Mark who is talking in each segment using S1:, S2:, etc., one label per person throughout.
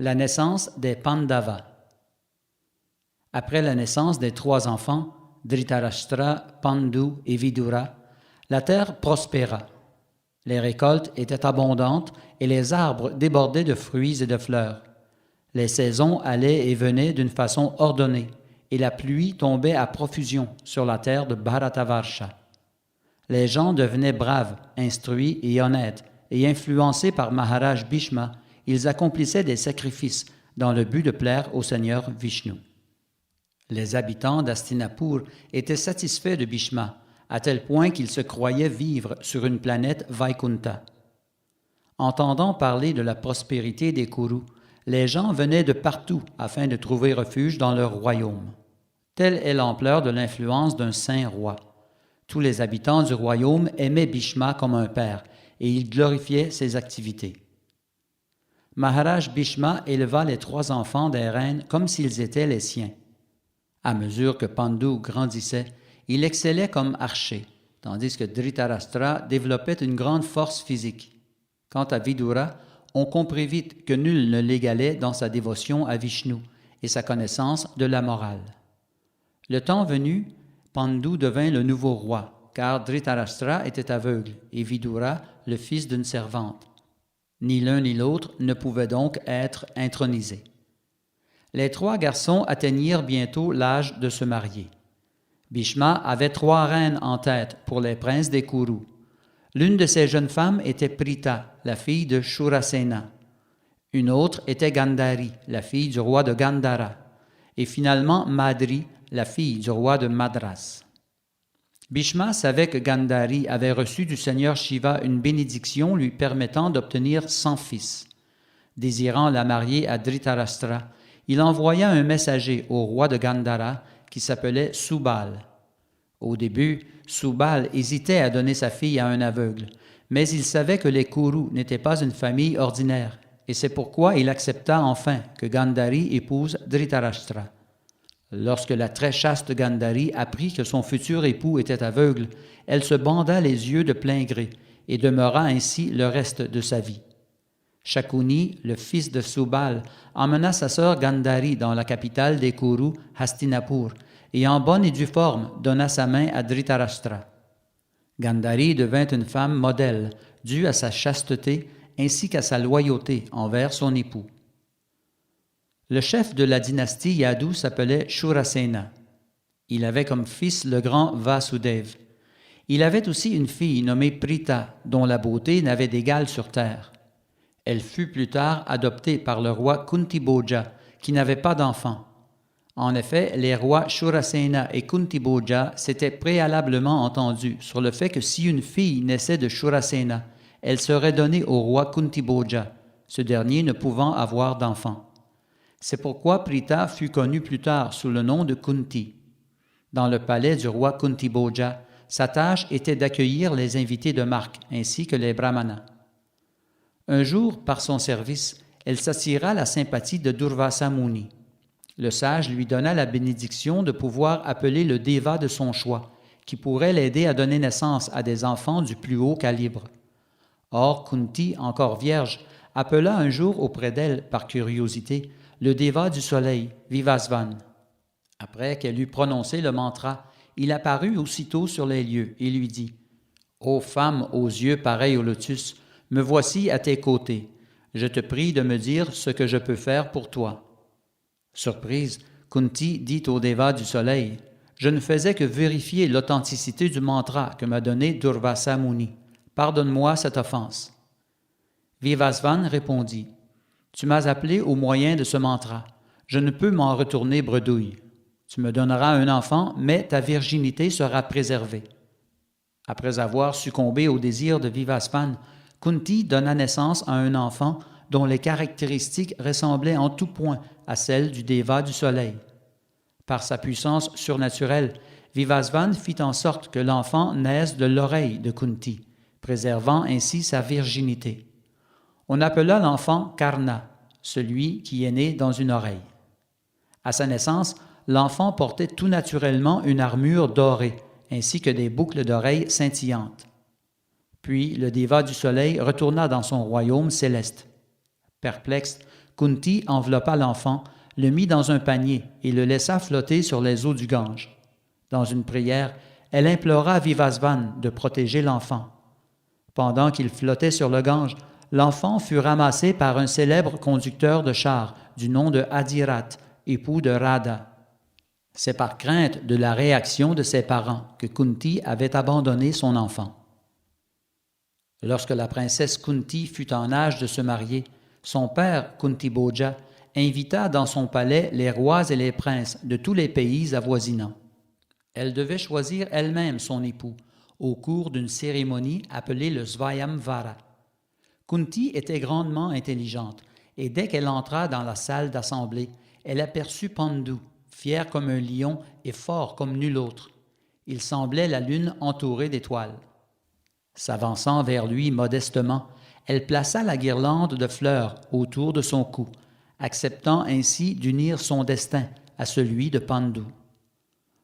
S1: La naissance des Pandavas. Après la naissance des trois enfants, Dhritarashtra, Pandu et Vidura, la terre prospéra. Les récoltes étaient abondantes et les arbres débordaient de fruits et de fleurs. Les saisons allaient et venaient d'une façon ordonnée, et la pluie tombait à profusion sur la terre de Bharatavarsha. Les gens devenaient braves, instruits et honnêtes, et influencés par Maharaj Bhishma, ils accomplissaient des sacrifices dans le but de plaire au Seigneur Vishnu. Les habitants d'Hastinapur étaient satisfaits de Bhishma, à tel point qu'ils se croyaient vivre sur une planète Vaikunta. Entendant parler de la prospérité des Kurus, les gens venaient de partout afin de trouver refuge dans leur royaume. Telle est l'ampleur de l'influence d'un saint roi. Tous les habitants du royaume aimaient Bhishma comme un père, et ils glorifiaient ses activités. Maharaj Bhishma éleva les trois enfants des reines comme s'ils étaient les siens. À mesure que Pandu grandissait, il excellait comme archer, tandis que Dhritarashtra développait une grande force physique. Quant à Vidura, on comprit vite que nul ne l'égalait dans sa dévotion à Vishnu et sa connaissance de la morale. Le temps venu, Pandu devint le nouveau roi, car Dhritarashtra était aveugle et Vidura le fils d'une servante. Ni l'un ni l'autre ne pouvaient donc être intronisés. Les trois garçons atteignirent bientôt l'âge de se marier. Bhishma avait trois reines en tête pour les princes des Kurus. L'une de ces jeunes femmes était Prita, la fille de Shurasena. Une autre était Gandhari, la fille du roi de Gandhara. Et finalement Madri, la fille du roi de Madras. Bhishma savait que Gandhari avait reçu du Seigneur Shiva une bénédiction lui permettant d'obtenir 100 fils. Désirant la marier à Dhritarashtra, il envoya un messager au roi de Gandhara qui s'appelait Subal. Au début, Subal hésitait à donner sa fille à un aveugle, mais il savait que les Kurus n'étaient pas une famille ordinaire, et c'est pourquoi il accepta enfin que Gandhari épouse Dhritarashtra. Lorsque la très chaste Gandhari apprit que son futur époux était aveugle, elle se banda les yeux de plein gré et demeura ainsi le reste de sa vie. Shakuni, le fils de Subal, emmena sa sœur Gandhari dans la capitale des Kurus, Hastinapur, et en bonne et due forme donna sa main à Dhritarashtra. Gandhari devint une femme modèle, due à sa chasteté ainsi qu'à sa loyauté envers son époux. Le chef de la dynastie Yadu s'appelait Shurasena. Il avait comme fils le grand Vasudev. Il avait aussi une fille nommée Prita, dont la beauté n'avait d'égal sur terre. Elle fut plus tard adoptée par le roi Kuntiboja, qui n'avait pas d'enfant. En effet, les rois Shurasena et Kuntiboja s'étaient préalablement entendus sur le fait que si une fille naissait de Shurasena, elle serait donnée au roi Kuntiboja, ce dernier ne pouvant avoir d'enfant. C'est pourquoi Prita fut connue plus tard sous le nom de Kunti. Dans le palais du roi Kuntiboja, sa tâche était d'accueillir les invités de marque ainsi que les brahmanas. Un jour, par son service, elle s'attira la sympathie de Durvasa Muni. Le sage lui donna la bénédiction de pouvoir appeler le déva de son choix, qui pourrait l'aider à donner naissance à des enfants du plus haut calibre. Or, Kunti, encore vierge, appela un jour auprès d'elle, par curiosité, le déva du soleil, Vivasvan. Après qu'elle eut prononcé le mantra, il apparut aussitôt sur les lieux et lui dit « Ô femme aux yeux pareils au lotus, me voici à tes côtés. Je te prie de me dire ce que je peux faire pour toi. » Surprise, Kunti dit au déva du soleil « Je ne faisais que vérifier l'authenticité du mantra que m'a donné Durvasa Muni. Pardonne-moi cette offense. » Vivasvan répondit « Tu m'as appelé au moyen de ce mantra. Je ne peux m'en retourner bredouille. Tu me donneras un enfant, mais ta virginité sera préservée. » Après avoir succombé au désir de Vivasvan, Kunti donna naissance à un enfant dont les caractéristiques ressemblaient en tout point à celles du déva du soleil. Par sa puissance surnaturelle, Vivasvan fit en sorte que l'enfant naisse de l'oreille de Kunti, préservant ainsi sa virginité. On appela l'enfant Karna, celui qui est né dans une oreille. À sa naissance, l'enfant portait tout naturellement une armure dorée, ainsi que des boucles d'oreilles scintillantes. Puis le déva du soleil retourna dans son royaume céleste. Perplexe, Kunti enveloppa l'enfant, le mit dans un panier et le laissa flotter sur les eaux du Gange. Dans une prière, elle implora Vivasvan de protéger l'enfant. Pendant qu'il flottait sur le Gange, l'enfant fut ramassé par un célèbre conducteur de chars du nom de Adirat, époux de Radha. C'est par crainte de la réaction de ses parents que Kunti avait abandonné son enfant. Lorsque la princesse Kunti fut en âge de se marier, son père, Kuntiboja, invita dans son palais les rois et les princes de tous les pays avoisinants. Elle devait choisir elle-même son époux au cours d'une cérémonie appelée le Svayamvara. Kunti était grandement intelligente et dès qu'elle entra dans la salle d'assemblée, elle aperçut Pandu, fier comme un lion et fort comme nul autre. Il semblait la lune entourée d'étoiles. S'avançant vers lui modestement, elle plaça la guirlande de fleurs autour de son cou, acceptant ainsi d'unir son destin à celui de Pandu.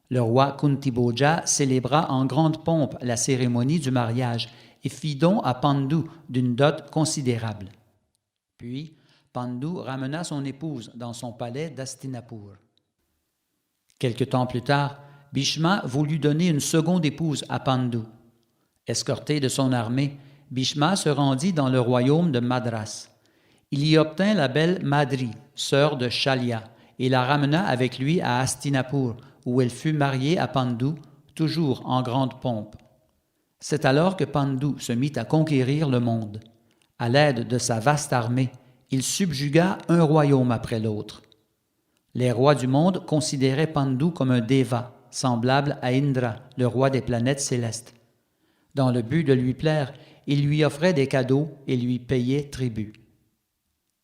S1: Le roi Kuntiboja célébra en grande pompe la cérémonie du mariage et fit don à Pandu d'une dot considérable. Puis, Pandu ramena son épouse dans son palais d'Hastinapur. Quelque temps plus tard, Bhishma voulut donner une seconde épouse à Pandu. Escorté de son armée, Bhishma se rendit dans le royaume de Madras. Il y obtint la belle Madri, sœur de Shalya, et la ramena avec lui à Hastinapur, où elle fut mariée à Pandu, toujours en grande pompe. C'est alors que Pandu se mit à conquérir le monde. À l'aide de sa vaste armée, il subjugua un royaume après l'autre. Les rois du monde considéraient Pandu comme un déva, semblable à Indra, le roi des planètes célestes. Dans le but de lui plaire, ils lui offraient des cadeaux et lui payaient tribut.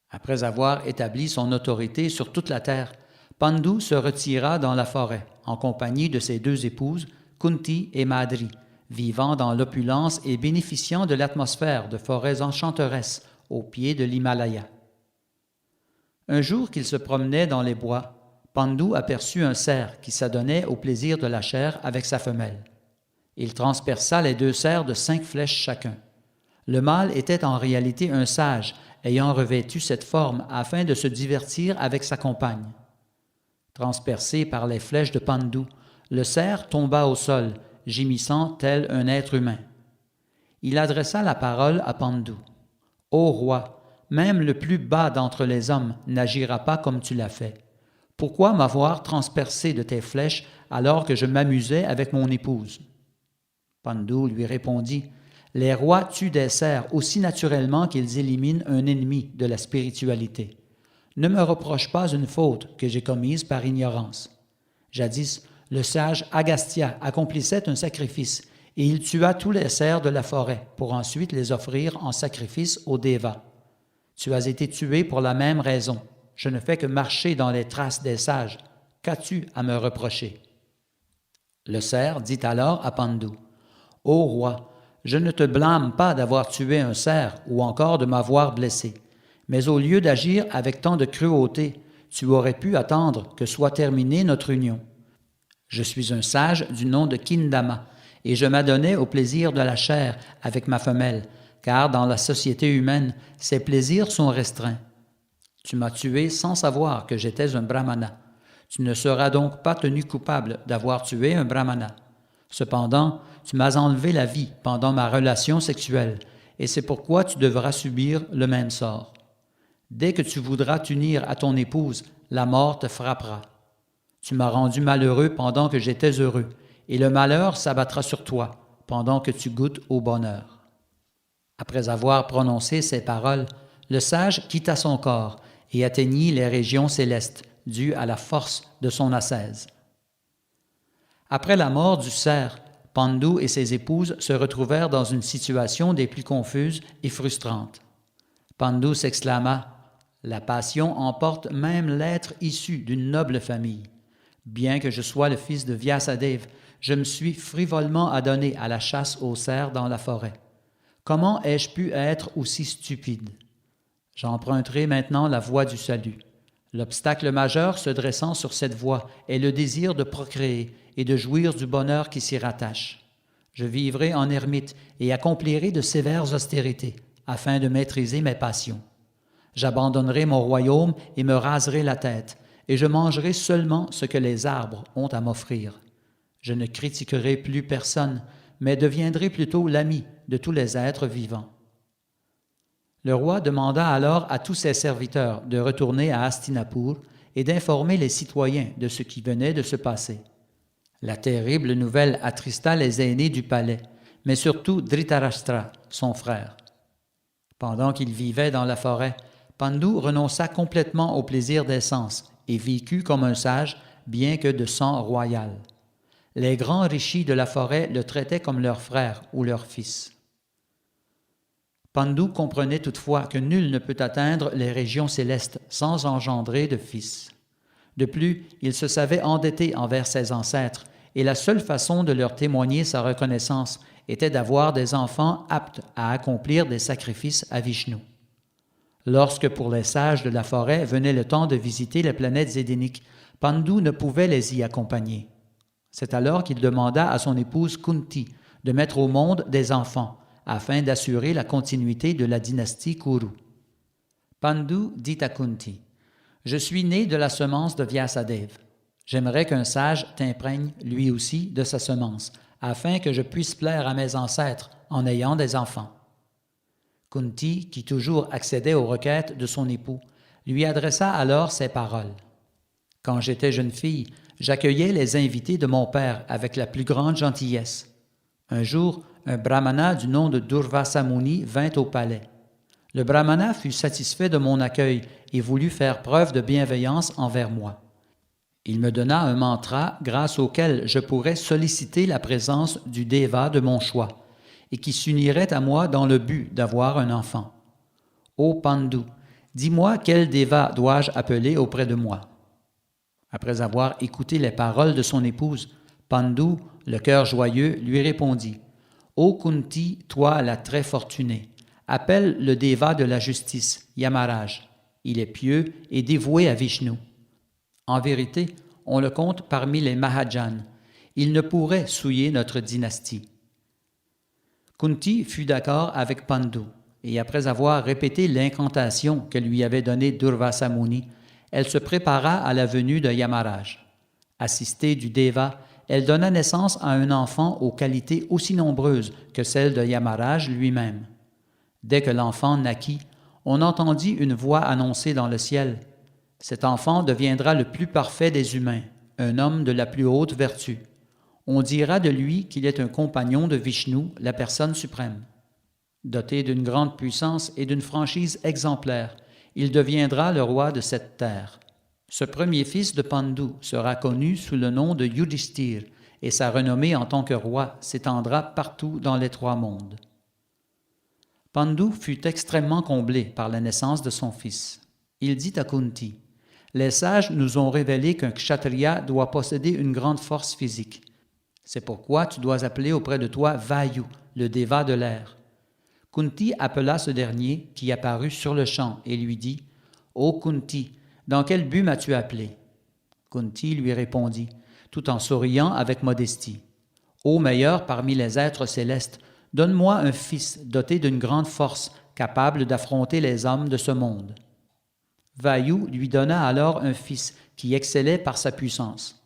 S1: Après avoir établi son autorité sur toute la terre, Pandu se retira dans la forêt, en compagnie de ses deux épouses, Kunti et Madri, vivant dans l'opulence et bénéficiant de l'atmosphère de forêts enchanteresses au pied de l'Himalaya. Un jour qu'il se promenait dans les bois, Pandu aperçut un cerf qui s'adonnait au plaisir de la chair avec sa femelle. Il transperça les deux cerfs de 5 flèches chacun. Le mâle était en réalité un sage, ayant revêtu cette forme afin de se divertir avec sa compagne. Transpercé par les flèches de Pandu, le cerf tomba au sol, gémissant tel un être humain. Il adressa la parole à Pandu. « Ô roi, même le plus bas d'entre les hommes n'agira pas comme tu l'as fait. Pourquoi m'avoir transpercé de tes flèches alors que je m'amusais avec mon épouse ?» Pandu lui répondit, « Les rois tuent des cerfs aussi naturellement qu'ils éliminent un ennemi de la spiritualité. Ne me reproche pas une faute que j'ai commise par ignorance. Jadis, le sage Agastya accomplissait un sacrifice et il tua tous les cerfs de la forêt pour ensuite les offrir en sacrifice aux dévas. Tu as été tué pour la même raison. Je ne fais que marcher dans les traces des sages. Qu'as-tu à me reprocher? » Le cerf dit alors à Pandu, « Ô roi, je ne te blâme pas d'avoir tué un cerf ou encore de m'avoir blessé. Mais au lieu d'agir avec tant de cruauté, tu aurais pu attendre que soit terminée notre union. Je suis un sage du nom de Kindama, et je m'adonnais au plaisir de la chair avec ma femelle, car dans la société humaine, ces plaisirs sont restreints. Tu m'as tué sans savoir que j'étais un brahmana. Tu ne seras donc pas tenu coupable d'avoir tué un brahmana. Cependant, tu m'as enlevé la vie pendant ma relation sexuelle, et c'est pourquoi tu devras subir le même sort. Dès que tu voudras t'unir à ton épouse, la mort te frappera. Tu m'as rendu malheureux pendant que j'étais heureux, et le malheur s'abattra sur toi pendant que tu goûtes au bonheur. » Après avoir prononcé ces paroles, le sage quitta son corps et atteignit les régions célestes, dues à la force de son ascèse. Après la mort du cerf, Pandu et ses épouses se retrouvèrent dans une situation des plus confuses et frustrantes. Pandu s'exclama, « La passion emporte même l'être issu d'une noble famille. Bien que je sois le fils de Vyasadeva, je me suis frivolement adonné à la chasse aux cerfs dans la forêt. Comment ai-je pu être aussi stupide? J'emprunterai maintenant la voie du salut. L'obstacle majeur se dressant sur cette voie est le désir de procréer et de jouir du bonheur qui s'y rattache. Je vivrai en ermite et accomplirai de sévères austérités afin de maîtriser mes passions. J'abandonnerai mon royaume et me raserai la tête, et je mangerai seulement ce que les arbres ont à m'offrir. Je ne critiquerai plus personne, mais deviendrai plutôt l'ami de tous les êtres vivants. » Le roi demanda alors à tous ses serviteurs de retourner à Hastinapur et d'informer les citoyens de ce qui venait de se passer. La terrible nouvelle attrista les aînés du palais, mais surtout Dhritarashtra, son frère. Pendant qu'il vivait dans la forêt, Pandu renonça complètement au plaisir des sens et vécut comme un sage, bien que de sang royal. Les grands rishis de la forêt le traitaient comme leur frère ou leur fils. Pandu comprenait toutefois que nul ne peut atteindre les régions célestes sans engendrer de fils. De plus, il se savait endetté envers ses ancêtres, et la seule façon de leur témoigner sa reconnaissance était d'avoir des enfants aptes à accomplir des sacrifices à Vishnu. Lorsque pour les sages de la forêt venait le temps de visiter les planètes édéniques, Pandu ne pouvait les y accompagner. C'est alors qu'il demanda à son épouse Kunti de mettre au monde des enfants, afin d'assurer la continuité de la dynastie Kuru. Pandu dit à Kunti, « Je suis né de la semence de Vyasadeva. J'aimerais qu'un sage t'imprègne, lui aussi, de sa semence, afin que je puisse plaire à mes ancêtres en ayant des enfants. » Kunti, qui toujours accédait aux requêtes de son époux, lui adressa alors ces paroles. « Quand j'étais jeune fille, j'accueillais les invités de mon père avec la plus grande gentillesse. Un jour, un brahmana du nom de Durvasa Muni vint au palais. Le brahmana fut satisfait de mon accueil et voulut faire preuve de bienveillance envers moi. Il me donna un mantra grâce auquel je pourrais solliciter la présence du déva de mon choix et qui s'unirait à moi dans le but d'avoir un enfant. Ô Pandu, dis-moi quel déva dois-je appeler auprès de moi. » Après avoir écouté les paroles de son épouse, Pandu, le cœur joyeux, lui répondit « Ô Kunti, toi la très fortunée, appelle le déva de la justice, Yamaraj. Il est pieux et dévoué à Vishnu. En vérité, on le compte parmi les Mahajans. Il ne pourrait souiller notre dynastie. » Kunti fut d'accord avec Pandu, et après avoir répété l'incantation que lui avait donnée Durvasa Muni, elle se prépara à la venue de Yamaraj. Assistée du déva, elle donna naissance à un enfant aux qualités aussi nombreuses que celles de Yamaraj lui-même. Dès que l'enfant naquit, on entendit une voix annoncer dans le ciel « Cet enfant deviendra le plus parfait des humains, un homme de la plus haute vertu. On dira de lui qu'il est un compagnon de Vishnu, la personne suprême. Doté d'une grande puissance et d'une franchise exemplaire, il deviendra le roi de cette terre. Ce premier fils de Pandu sera connu sous le nom de Yudhishthir et sa renommée en tant que roi s'étendra partout dans les trois mondes. » Pandu fut extrêmement comblé par la naissance de son fils. Il dit à Kunti, « Les sages nous ont révélé qu'un kshatriya doit posséder une grande force physique. C'est pourquoi tu dois appeler auprès de toi Vayu, le déva de l'air. » Kunti appela ce dernier qui apparut sur le champ et lui dit, « Ô Kunti, dans quel but m'as-tu appelé? » Kunti lui répondit, tout en souriant avec modestie, « Ô meilleur parmi les êtres célestes, donne-moi un fils doté d'une grande force, capable d'affronter les hommes de ce monde. » Vayu lui donna alors un fils qui excellait par sa puissance.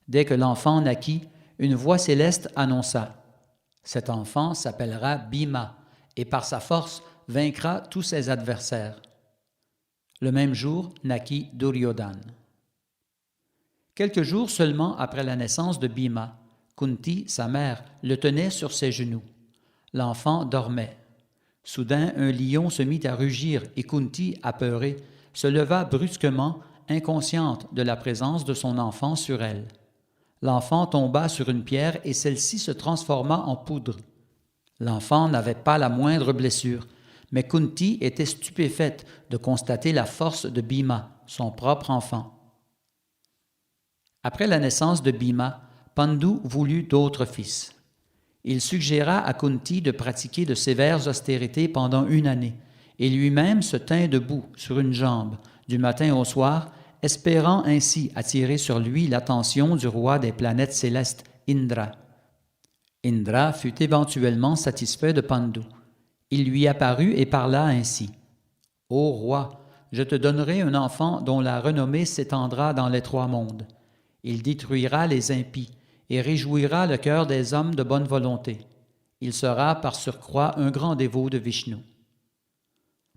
S1: Dès que l'enfant naquit, une voix céleste annonça, « Cet enfant s'appellera Bhima et par sa force vaincra tous ses adversaires. » Le même jour naquit Duryodhana. Quelques jours seulement après la naissance de Bhima, Kunti, sa mère, le tenait sur ses genoux. L'enfant dormait. Soudain, un lion se mit à rugir et Kunti, apeurée, se leva brusquement, inconsciente de la présence de son enfant sur elle. L'enfant tomba sur une pierre et celle-ci se transforma en poudre. L'enfant n'avait pas la moindre blessure, mais Kunti était stupéfaite de constater la force de Bhima, son propre enfant. Après la naissance de Bhima, Pandu voulut d'autres fils. Il suggéra à Kunti de pratiquer de sévères austérités pendant 1 année, et lui-même se tint debout sur une jambe, du matin au soir, espérant ainsi attirer sur lui l'attention du roi des planètes célestes, Indra. Indra fut éventuellement satisfait de Pandu. Il lui apparut et parla ainsi. « Ô roi, je te donnerai un enfant dont la renommée s'étendra dans les trois mondes. Il détruira les impies et réjouira le cœur des hommes de bonne volonté. Il sera par surcroît un grand dévot de Vishnu.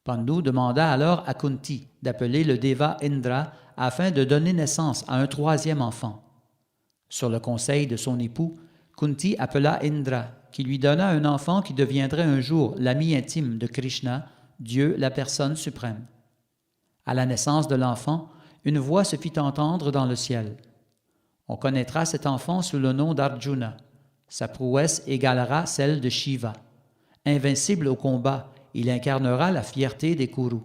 S1: Pandu demanda alors à Kunti d'appeler le Deva Indra afin de donner naissance à un troisième enfant. Sur le conseil de son époux, Kunti appela Indra, qui lui donna un enfant qui deviendrait un jour l'ami intime de Krishna, Dieu, la personne suprême. À la naissance de l'enfant, une voix se fit entendre dans le ciel. On connaîtra cet enfant sous le nom d'Arjuna. Sa prouesse égalera celle de Shiva. Invincible au combat, il incarnera la fierté des Kurus.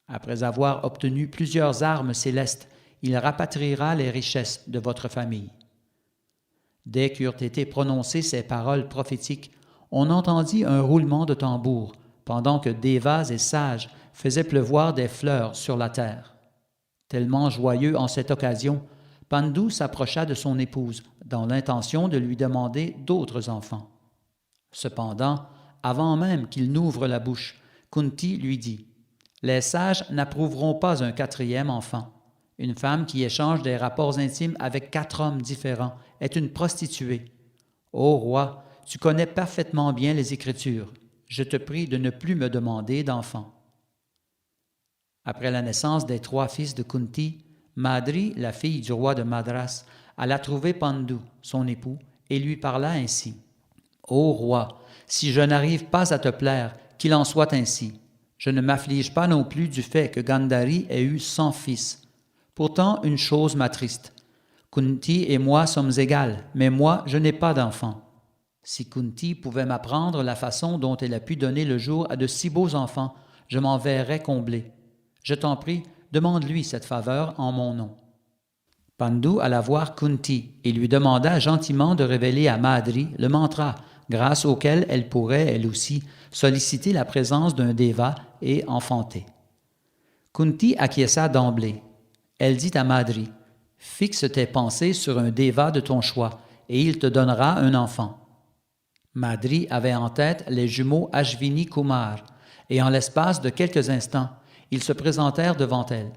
S1: Après avoir obtenu plusieurs armes célestes, il rapatriera les richesses de votre famille. Dès qu'eurent été prononcées ces paroles prophétiques, on entendit un roulement de tambour, pendant que Devas et sages faisaient pleuvoir des fleurs sur la terre. Tellement joyeux en cette occasion, Pandu s'approcha de son épouse, dans l'intention de lui demander d'autres enfants. Cependant, avant même qu'il n'ouvre la bouche, Kunti lui dit « Les sages n'approuveront pas un quatrième enfant. Une femme qui échange des rapports intimes avec 4 hommes différents est une prostituée. Ô roi, tu connais parfaitement bien les Écritures. Je te prie de ne plus me demander d'enfant. » Après la naissance des 3 fils de Kunti, Madri, la fille du roi de Madras, alla trouver Pandu, son époux, et lui parla ainsi. « Ô roi, si je n'arrive pas à te plaire, qu'il en soit ainsi. Je ne m'afflige pas non plus du fait que Gandhari ait eu 100 fils. Pourtant, une chose m'attriste. Kunti et moi sommes égales, mais moi, je n'ai pas d'enfant. Si Kunti pouvait m'apprendre la façon dont elle a pu donner le jour à de si beaux enfants, je m'en verrais comblé. Je t'en prie, demande-lui cette faveur en mon nom. » Pandu alla voir Kunti et lui demanda gentiment de révéler à Madri le mantra, grâce auquel elle pourrait, elle aussi, solliciter la présence d'un Deva et enfanter. Kunti acquiesça d'emblée. Elle dit à Madri, « Fixe tes pensées sur un Deva de ton choix, et il te donnera un enfant. » Madri avait en tête les jumeaux Ashvini Kumar, et en l'espace de quelques instants, ils se présentèrent devant elle.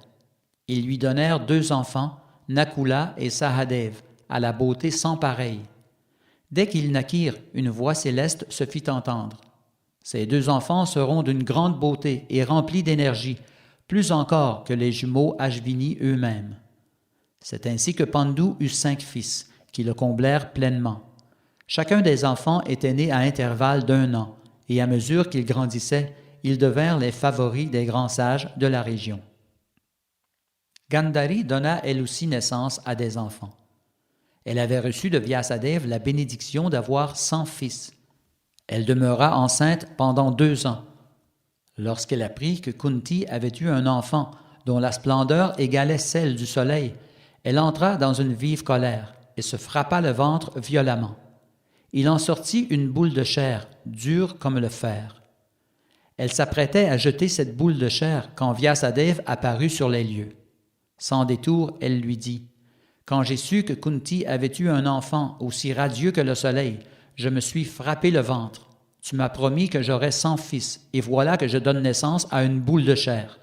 S1: Ils lui donnèrent 2 enfants, Nakula et Sahadev, à la beauté sans pareille. Dès qu'ils naquirent, une voix céleste se fit entendre. Ces 2 enfants seront d'une grande beauté et remplis d'énergie, plus encore que les jumeaux Ashvini eux-mêmes. C'est ainsi que Pandu eut 5 fils, qui le comblèrent pleinement. Chacun des enfants était né à intervalles d'1 an, et à mesure qu'ils grandissaient, ils devinrent les favoris des grands sages de la région. Gandhari donna elle aussi naissance à des enfants. Elle avait reçu de Vyasadeva la bénédiction d'avoir 100 fils. Elle demeura enceinte pendant 2 ans. Lorsqu'elle apprit que Kunti avait eu un enfant dont la splendeur égalait celle du soleil, elle entra dans une vive colère et se frappa le ventre violemment. Il en sortit une boule de chair, dure comme le fer. Elle s'apprêtait à jeter cette boule de chair quand Vyasadeva apparut sur les lieux. Sans détour, elle lui dit « Quand j'ai su que Kunti avait eu un enfant aussi radieux que le soleil, je me suis frappé le ventre. Tu m'as promis que j'aurais 100 fils, et voilà que je donne naissance à une boule de chair. »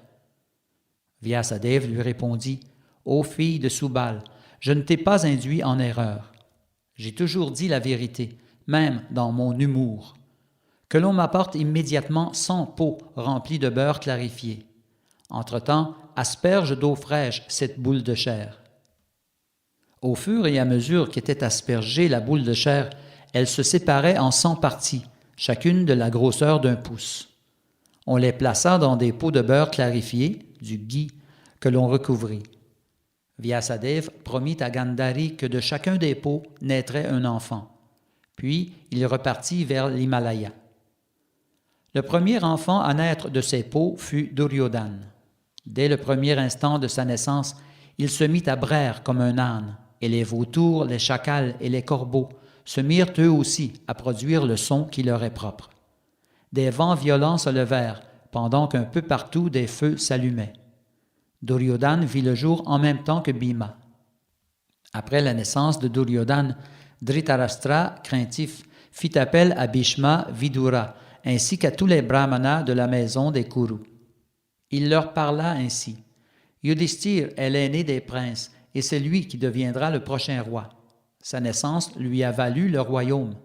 S1: Vyasadeva lui répondit « Ô fille de Subal, je ne t'ai pas induit en erreur. J'ai toujours dit la vérité, même dans mon humour. Que l'on m'apporte immédiatement 100 pots remplis de beurre clarifié. Entre-temps, asperge d'eau fraîche cette boule de chair. » Au fur et à mesure qu'était aspergée la boule de chair, elle se séparait en 100 parties, chacune de la grosseur d'1 pouce. On les plaça dans des pots de beurre clarifié, du ghee, que l'on recouvrit. Vyasadeva promit à Gandhari que de chacun des pots naîtrait un enfant. Puis il repartit vers l'Himalaya. Le premier enfant à naître de ces pots fut Duryodhana. Dès le premier instant de sa naissance, il se mit à braire comme un âne, et les vautours, les chacals et les corbeaux se mirent eux aussi à produire le son qui leur est propre. Des vents violents se levèrent, pendant qu'un peu partout des feux s'allumaient. Duryodhana vit le jour en même temps que Bhima. Après la naissance de Duryodhana, Dhritarashtra, craintif, fit appel à Bhishma, Vidura, ainsi qu'à tous les brahmanas de la maison des Kurus. Il leur parla ainsi. Yudhishthir est l'aîné des princes, et c'est lui qui deviendra le prochain roi. Sa naissance lui a valu le royaume.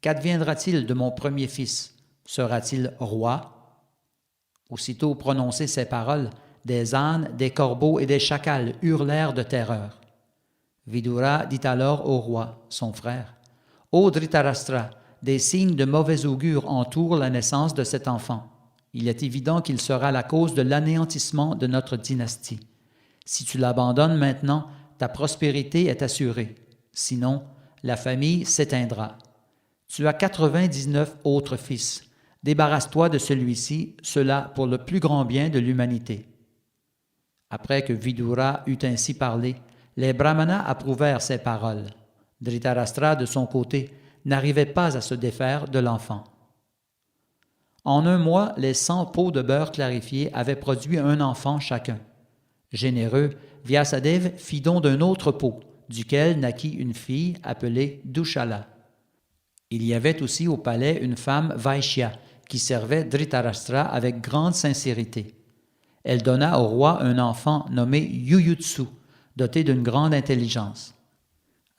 S1: Qu'adviendra-t-il de mon premier fils? Sera-t-il roi? Aussitôt prononcé ces paroles, des ânes, des corbeaux et des chacals hurlèrent de terreur. Vidura dit alors au roi, son frère, « Ô Dhritarashtra, des signes de mauvais augure entourent la naissance de cet enfant. Il est évident qu'il sera la cause de l'anéantissement de notre dynastie. Si tu l'abandonnes maintenant, ta prospérité est assurée. Sinon, la famille s'éteindra. Tu as 99 autres fils. Débarrasse-toi de celui-ci, cela pour le plus grand bien de l'humanité. » Après que Vidura eut ainsi parlé, les brahmanas approuvèrent ces paroles. Dhritarashtra, de son côté, n'arrivait pas à se défaire de l'enfant. En un mois, les 100 pots de beurre clarifié avaient produit un enfant chacun. Généreux, Vyasadeva fit don d'un autre pot, duquel naquit une fille appelée Dushala. Il y avait aussi au palais une femme Vaishya, qui servait Dhritarashtra avec grande sincérité. Elle donna au roi un enfant nommé Yuyutsu, doté d'une grande intelligence.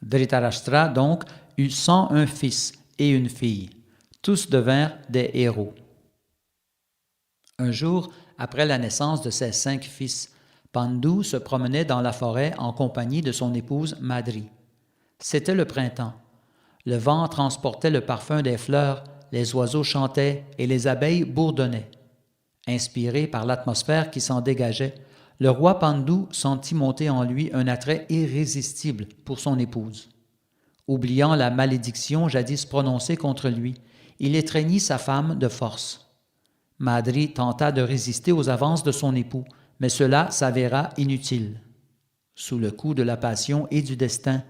S1: Dhritarashtra donc eut 101 fils et une fille. Tous devinrent des héros. Un jour, après la naissance de ses 5 fils, Pandu se promenait dans la forêt en compagnie de son épouse Madri. C'était le printemps. Le vent transportait le parfum des fleurs, les oiseaux chantaient et les abeilles bourdonnaient. Inspiré par l'atmosphère qui s'en dégageait, le roi Pandu sentit monter en lui un attrait irrésistible pour son épouse. Oubliant la malédiction jadis prononcée contre lui, il étreignit sa femme de force. Madri tenta de résister aux avances de son époux, mais cela s'avéra inutile. Sous le coup de la passion et du destin,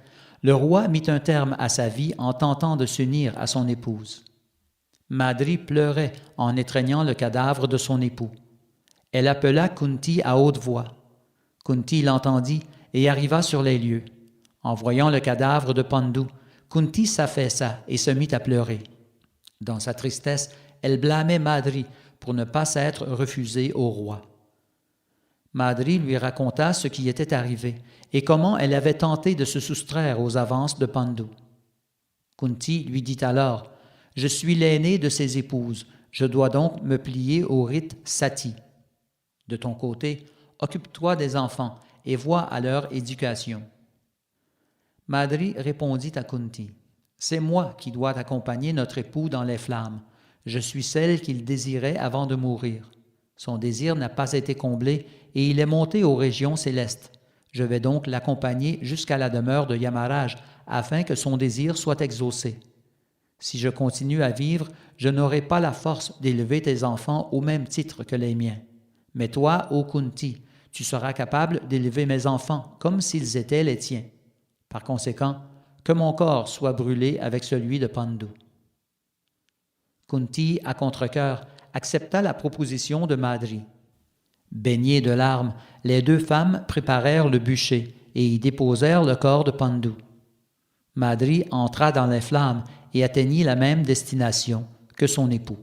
S1: le roi mit un terme à sa vie en tentant de s'unir à son épouse. Madri pleurait en étreignant le cadavre de son époux. Elle appela Kunti à haute voix. Kunti l'entendit et arriva sur les lieux. En voyant le cadavre de Pandu, Kunti s'affaissa et se mit à pleurer. Dans sa tristesse, elle blâmait Madri pour ne pas s'être refusée au roi. Madri lui raconta ce qui était arrivé et comment elle avait tenté de se soustraire aux avances de Pandu. Kunti lui dit alors « Je suis l'aînée de ses épouses, je dois donc me plier au rite Sati. De ton côté, occupe-toi des enfants et vois à leur éducation. » Madri répondit à Kunti « C'est moi qui dois accompagner notre époux dans les flammes. Je suis celle qu'il désirait avant de mourir. Son désir n'a pas été comblé et il est monté aux régions célestes. Je vais donc l'accompagner jusqu'à la demeure de Yamaraj afin que son désir soit exaucé. Si je continue à vivre, je n'aurai pas la force d'élever tes enfants au même titre que les miens. Mais toi, ô Kunti, tu seras capable d'élever mes enfants comme s'ils étaient les tiens. Par conséquent, que mon corps soit brûlé avec celui de Pandu. » Kunti, à contre-cœur, accepta la proposition de Madri. Baignées de larmes, les 2 femmes préparèrent le bûcher et y déposèrent le corps de Pandu. Madri entra dans les flammes et atteignit la même destination que son époux.